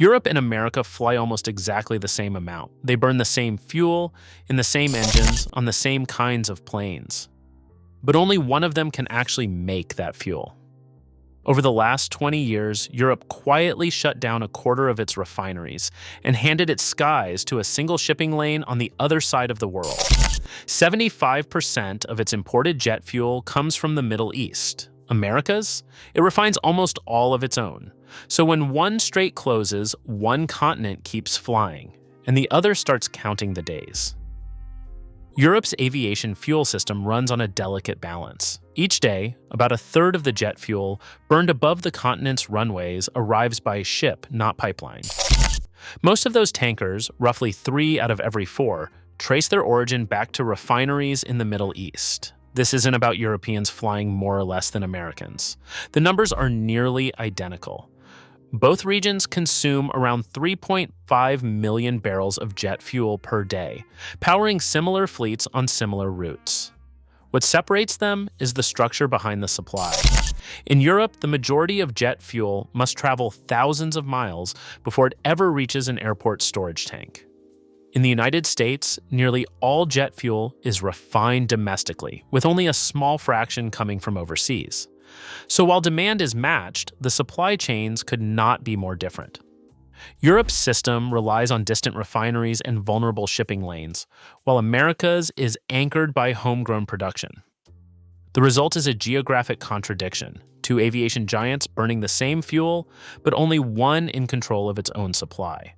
Europe and America fly almost exactly the same amount. They burn the same fuel, in the same engines, on the same kinds of planes. But only one of them can actually make that fuel. Over the last 20 years, Europe quietly shut down a quarter of its refineries and handed its skies to a single shipping lane on the other side of the world. 75% of its imported jet fuel comes from the Middle East. America's? It refines almost all of its own. So when one strait closes, one continent keeps flying, and the other starts counting the days. Europe's aviation fuel system runs on a delicate balance. Each day, about a third of the jet fuel burned above the continent's runways arrives by ship, not pipeline. Most of those tankers, roughly 3 out of every 4, trace their origin back to refineries in the Middle East. This isn't about Europeans flying more or less than Americans. The numbers are nearly identical. Both regions consume around 3.5 million barrels of jet fuel per day, powering similar fleets on similar routes. What separates them is the structure behind the supply. In Europe, the majority of jet fuel must travel thousands of miles before it ever reaches an airport storage tank. In the United States, nearly all jet fuel is refined domestically, with only a small fraction coming from overseas. So while demand is matched, the supply chains could not be more different. Europe's system relies on distant refineries and vulnerable shipping lanes, while America's is anchored by homegrown production. The result is a geographic contradiction: 2 aviation giants burning the same fuel, but only one in control of its own supply.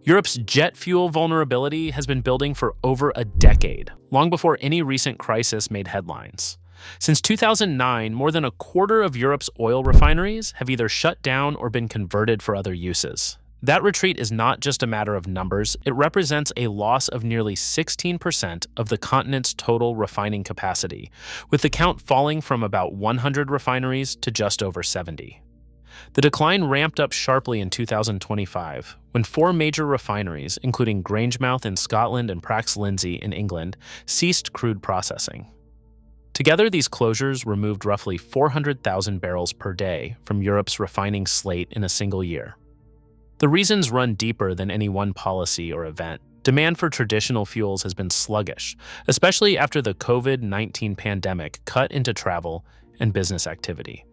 Europe's jet fuel vulnerability has been building for over a decade, long before any recent crisis made headlines. Since 2009, more than a quarter of Europe's oil refineries have either shut down or been converted for other uses. That retreat is not just a matter of numbers, it represents a loss of nearly 16% of the continent's total refining capacity, with the count falling from about 100 refineries to just over 70. The decline ramped up sharply in 2025, when 4 major refineries, including Grangemouth in Scotland and Prax Lindsey in England, ceased crude processing. Together, these closures removed roughly 400,000 barrels per day from Europe's refining slate in a single year. The reasons run deeper than any one policy or event. Demand for traditional fuels has been sluggish, especially after the COVID-19 pandemic cut into travel and business activity.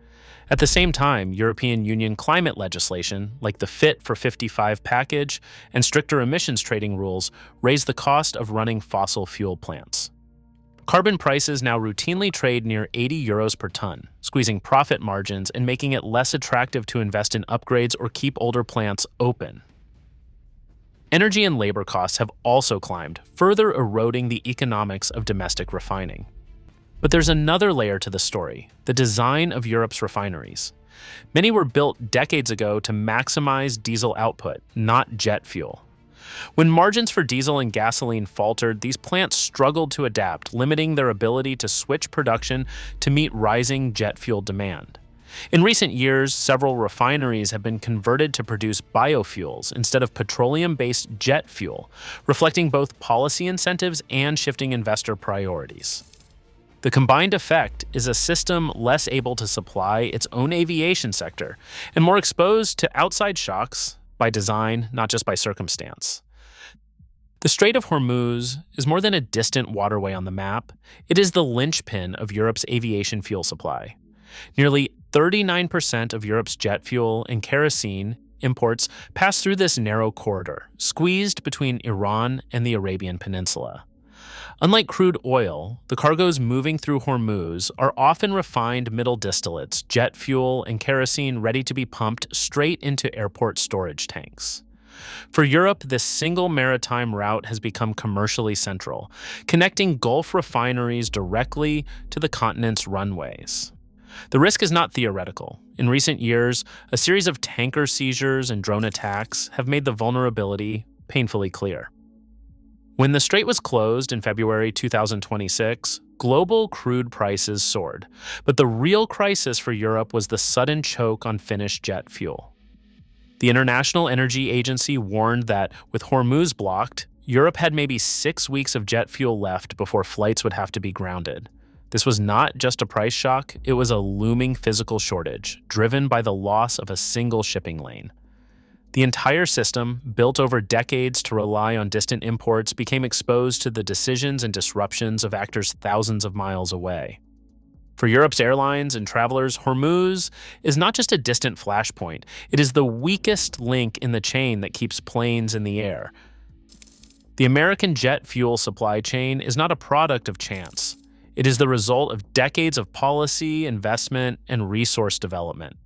At the same time, European Union climate legislation, like the Fit for 55 package and stricter emissions trading rules, raise the cost of running fossil fuel plants. Carbon prices now routinely trade near 80 euros per ton, squeezing profit margins and making it less attractive to invest in upgrades or keep older plants open. Energy and labor costs have also climbed, further eroding the economics of domestic refining. But there's another layer to the story: the design of Europe's refineries. Many were built decades ago to maximize diesel output, not jet fuel. When margins for diesel and gasoline faltered, these plants struggled to adapt, limiting their ability to switch production to meet rising jet fuel demand. In recent years, several refineries have been converted to produce biofuels instead of petroleum-based jet fuel, reflecting both policy incentives and shifting investor priorities. The combined effect is a system less able to supply its own aviation sector and more exposed to outside shocks by design, not just by circumstance. The Strait of Hormuz is more than a distant waterway on the map. It is the linchpin of Europe's aviation fuel supply. Nearly 39% of Europe's jet fuel and kerosene imports pass through this narrow corridor, squeezed between Iran and the Arabian Peninsula. Unlike crude oil, the cargoes moving through Hormuz are often refined middle distillates, jet fuel, and kerosene ready to be pumped straight into airport storage tanks. For Europe, this single maritime route has become commercially central, connecting Gulf refineries directly to the continent's runways. The risk is not theoretical. In recent years, a series of tanker seizures and drone attacks have made the vulnerability painfully clear. When the strait was closed in February 2026, global crude prices soared, but the real crisis for Europe was the sudden choke on finished jet fuel. The International Energy Agency warned that, with Hormuz blocked, Europe had maybe 6 weeks of jet fuel left before flights would have to be grounded. This was not just a price shock, it was a looming physical shortage, driven by the loss of a single shipping lane. The entire system, built over decades to rely on distant imports, became exposed to the decisions and disruptions of actors thousands of miles away. For Europe's airlines and travelers, Hormuz is not just a distant flashpoint, it is the weakest link in the chain that keeps planes in the air. The American jet fuel supply chain is not a product of chance. It is the result of decades of policy, investment, and resource development.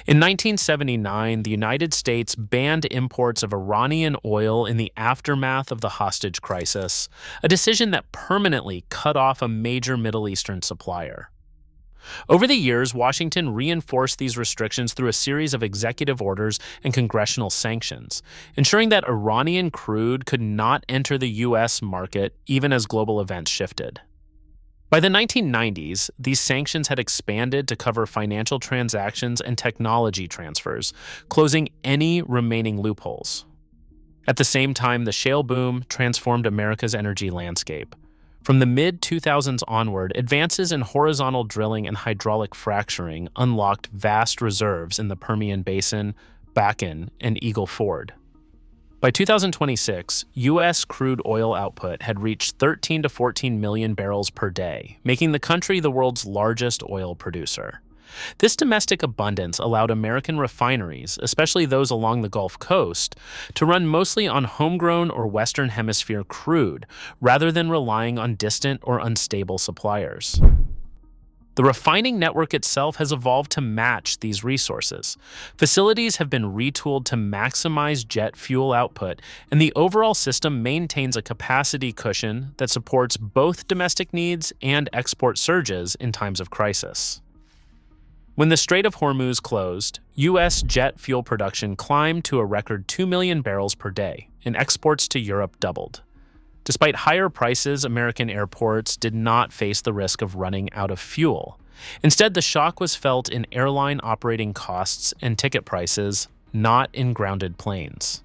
In 1979, the United States banned imports of Iranian oil in the aftermath of the hostage crisis, a decision that permanently cut off a major Middle Eastern supplier. Over the years, Washington reinforced these restrictions through a series of executive orders and congressional sanctions, ensuring that Iranian crude could not enter the U.S. market even as global events shifted. By the 1990s, these sanctions had expanded to cover financial transactions and technology transfers, closing any remaining loopholes. At the same time, the shale boom transformed America's energy landscape. From the mid-2000s onward, advances in horizontal drilling and hydraulic fracturing unlocked vast reserves in the Permian Basin, Bakken, and Eagle Ford. By 2026, U.S. crude oil output had reached 13 to 14 million barrels per day, making the country the world's largest oil producer. This domestic abundance allowed American refineries, especially those along the Gulf Coast, to run mostly on homegrown or Western Hemisphere crude, rather than relying on distant or unstable suppliers. The refining network itself has evolved to match these resources. Facilities have been retooled to maximize jet fuel output, and the overall system maintains a capacity cushion that supports both domestic needs and export surges in times of crisis. When the Strait of Hormuz closed, U.S. jet fuel production climbed to a record 2 million barrels per day, and exports to Europe doubled. Despite higher prices, American airports did not face the risk of running out of fuel. Instead, the shock was felt in airline operating costs and ticket prices, not in grounded planes.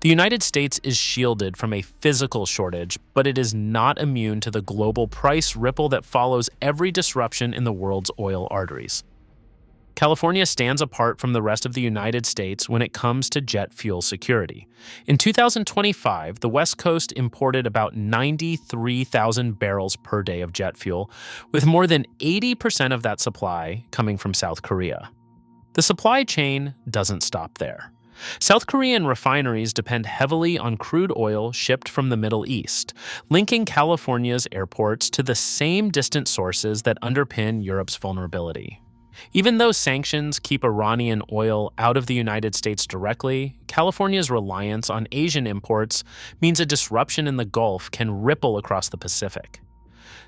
The United States is shielded from a physical shortage, but it is not immune to the global price ripple that follows every disruption in the world's oil arteries. California stands apart from the rest of the United States when it comes to jet fuel security. In 2025, the West Coast imported about 93,000 barrels per day of jet fuel, with more than 80% of that supply coming from South Korea. The supply chain doesn't stop there. South Korean refineries depend heavily on crude oil shipped from the Middle East, linking California's airports to the same distant sources that underpin Europe's vulnerability. Even though sanctions keep Iranian oil out of the United States directly, California's reliance on Asian imports means a disruption in the Gulf can ripple across the Pacific.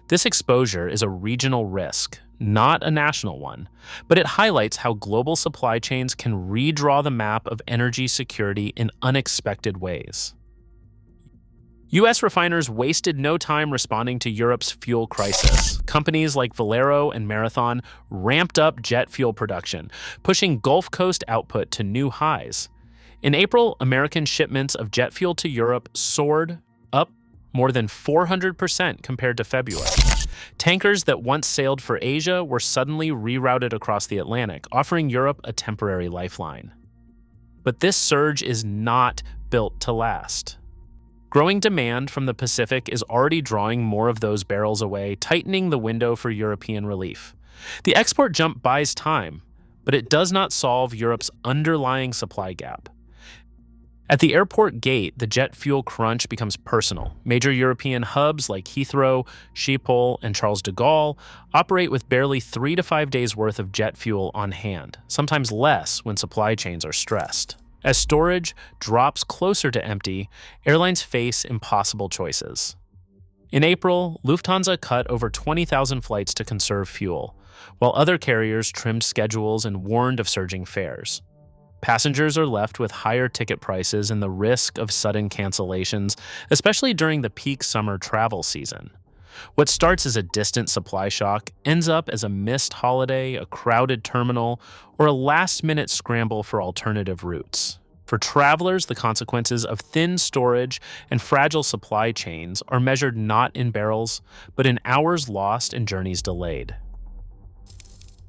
This exposure is a regional risk, not a national one, but it highlights how global supply chains can redraw the map of energy security in unexpected ways. U.S. refiners wasted no time responding to Europe's fuel crisis. Companies like Valero and Marathon ramped up jet fuel production, pushing Gulf Coast output to new highs. In April, American shipments of jet fuel to Europe soared up more than 400% compared to February. Tankers that once sailed for Asia were suddenly rerouted across the Atlantic, offering Europe a temporary lifeline. But this surge is not built to last. Growing demand from the Pacific is already drawing more of those barrels away, tightening the window for European relief. The export jump buys time, but it does not solve Europe's underlying supply gap. At the airport gate, the jet fuel crunch becomes personal. Major European hubs like Heathrow, Schiphol, and Charles de Gaulle operate with barely 3 to 5 days' worth of jet fuel on hand, sometimes less when supply chains are stressed. As storage drops closer to empty, airlines face impossible choices. In April, Lufthansa cut over 20,000 flights to conserve fuel, while other carriers trimmed schedules and warned of surging fares. Passengers are left with higher ticket prices and the risk of sudden cancellations, especially during the peak summer travel season. What starts as a distant supply shock ends up as a missed holiday, a crowded terminal, or a last-minute scramble for alternative routes. For travelers, the consequences of thin storage and fragile supply chains are measured not in barrels, but in hours lost and journeys delayed.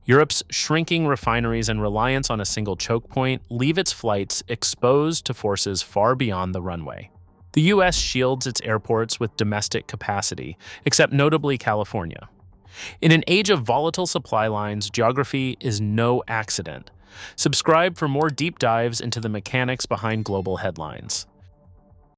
Europe's shrinking refineries and reliance on a single choke point leave its flights exposed to forces far beyond the runway. The U.S. shields its airports with domestic capacity, except notably California. In an age of volatile supply lines, geography is no accident. Subscribe for more deep dives into the mechanics behind global headlines.